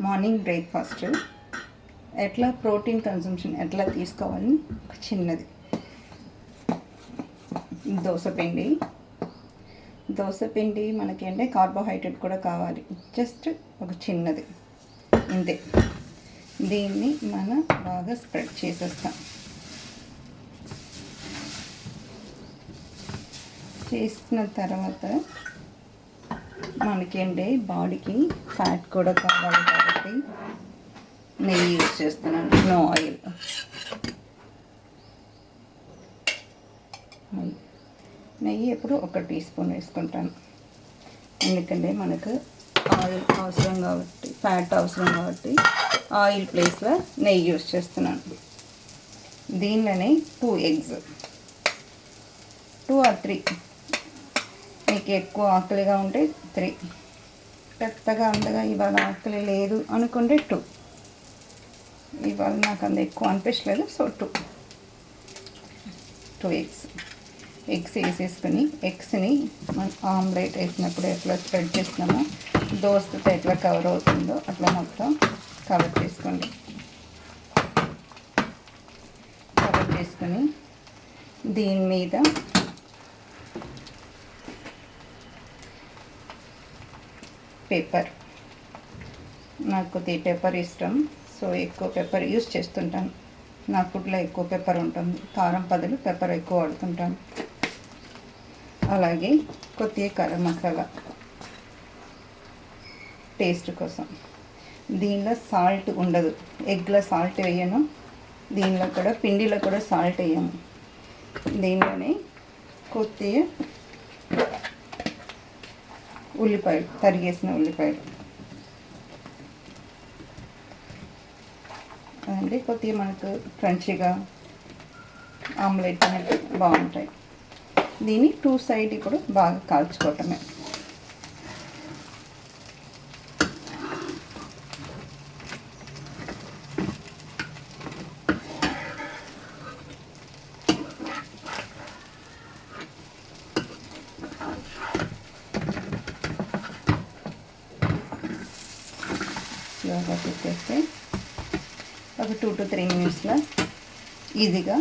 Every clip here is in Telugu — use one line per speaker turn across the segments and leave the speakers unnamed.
మార్నింగ్ బ్రేక్ఫాస్ట్ ఎట్లా ప్రోటీన్ కన్సంప్షన్ ఎట్లా తీసుకోవాలని ఒక చిన్నది. దోసపిండి మనకి అంటే కార్బోహైడ్రేట్ కూడా కావాలి. జస్ట్ ఒక చిన్నది ఇంతే. దీన్ని మనం బాగా స్ప్రెడ్ చేసేస్తాం. చేసిన తర్వాత మనకేంటి బాడీకి ఫ్యాట్ కూడా కావాలి కాబట్టి నెయ్యి యూజ్ చేస్తున్నాను, నో ఆయిల్. నెయ్యి ఎప్పుడు 1 టీ స్పూన్ వేసుకుంటాను, ఎందుకంటే మనకు ఆయిల్ అవసరం కాబట్టి, ఫ్యాట్ అవసరం కాబట్టి ఆయిల్ ప్లేస్లో నెయ్యి యూజ్ చేస్తున్నాను. దీనిలోనే 2 eggs, 2 or 3, మీకు ఎక్కువ ఆకలిగా ఉంటే 3, పెద్దగా అంతగా ఇవాళ ఆకలి లేదు అనుకుంటే 2. ఇవాళ నాకు అంత ఎక్కువ అనిపించలేదు, సో 2 ఎగ్స్ వేసేసుకుని, ఎగ్స్ని మనం ఆమ్లెట్ వేసినప్పుడు ఎట్లా స్ప్రెడ్ చేస్తున్నామో దోసతో ఎట్లా కవర్ అవుతుందో అట్లా మొత్తం కవర్ చేసుకోండి. కవర్ చేసుకుని దీని మీద పెప్పర్, నాకు కొద్దిగా పెప్పర్ ఇష్టం, సో ఎక్కువ పెప్పర్ యూజ్ చేస్తుంటాను. నా ఫుడ్లో ఎక్కువ పెప్పర్ ఉంటుంది, కారం బదులు పెప్పర్ ఎక్కువ వాడుతుంటాను. అలాగే కొద్దిగా గరం మసాలా టేస్ట్ కోసం. దీనిలో సాల్ట్ ఉండదు, ఎగ్లో సాల్ట్ వేయను, దీనిలో కూడా పిండిలో కూడా సాల్ట్ వేయము. దీనిలోనే కొద్దిగా ఉల్లిపాయలు, తరిగేసిన ఉల్లిపాయలు అంటే కొద్దిగా మనకు క్రంచీగా ఆమ్లెట్ అనేది బాగుంటాయి. దీన్ని 2 సైడ్ కూడా బాగా కాల్చుకోవటమే. స్లోగా పెట్టేస్తే ఒక 2 to 3 minutesలో ఈజీగా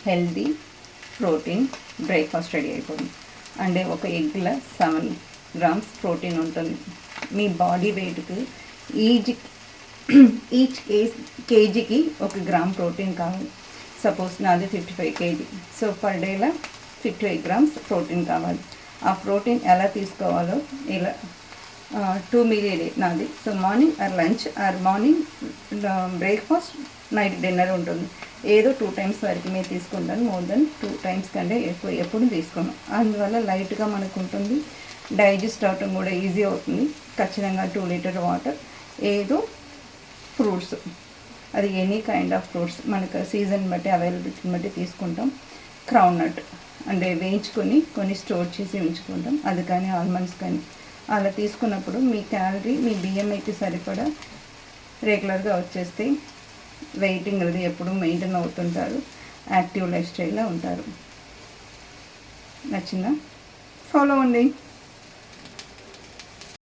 హెల్దీ ప్రోటీన్ బ్రేక్ఫాస్ట్ రెడీ అయిపోతుంది. అంటే ఒక ఎగ్లో 7 grams ప్రోటీన్ ఉంటుంది. మీ బాడీ వెయిట్కి ఈచ్ కేజీకి 1 గ్రామ్ ప్రోటీన్ కావాలి. సపోజ్ నాది 55 kg, సో పర్ డేలో 58 grams ప్రోటీన్ కావాలి. ఆ ప్రోటీన్ ఎలా తీసుకోవాలో ఇలా 2 meal a day నాది. So morning or lunch or morning breakfast, night dinner ఉంటుంది. ఏదో 2 times వరకు మీరు తీసుకుంటాను, మోర్ దెన్ 2 times కంటే ఎక్కువ ఎప్పుడు తీసుకోను. అందువల్ల లైట్గా మనకు ఉంటుంది, డైజెస్ట్ అవటం కూడా ఈజీ అవుతుంది. ఖచ్చితంగా 2 liter వాటర్, ఏదో ఫ్రూట్స్, అది ఎనీ కైండ్ ఆఫ్ ఫ్రూట్స్ మనకు సీజన్ బట్టి అవైలబిలిటీని బట్టి తీసుకుంటాం. గ్రౌండ్ నట్ అంటే వేయించుకొని కొన్ని స్టోర్ చేసి ఉంచుకుంటాం, అది కానీ ఆల్మండ్స్ కానీ. అలా తీసుకున్నప్పుడు మీ క్యాలరీ మీ బిఎంఐకి సరిపడా రెగ్యులర్గా వచ్చేస్తే వెయిటింగ్ అది ఎప్పుడు మెయింటైన్ అవుతుంటారు, యాక్టివ్ లైఫ్ స్టైల్లో ఉంటారు. నచ్చిందా? ఫాలో అవ్వండి.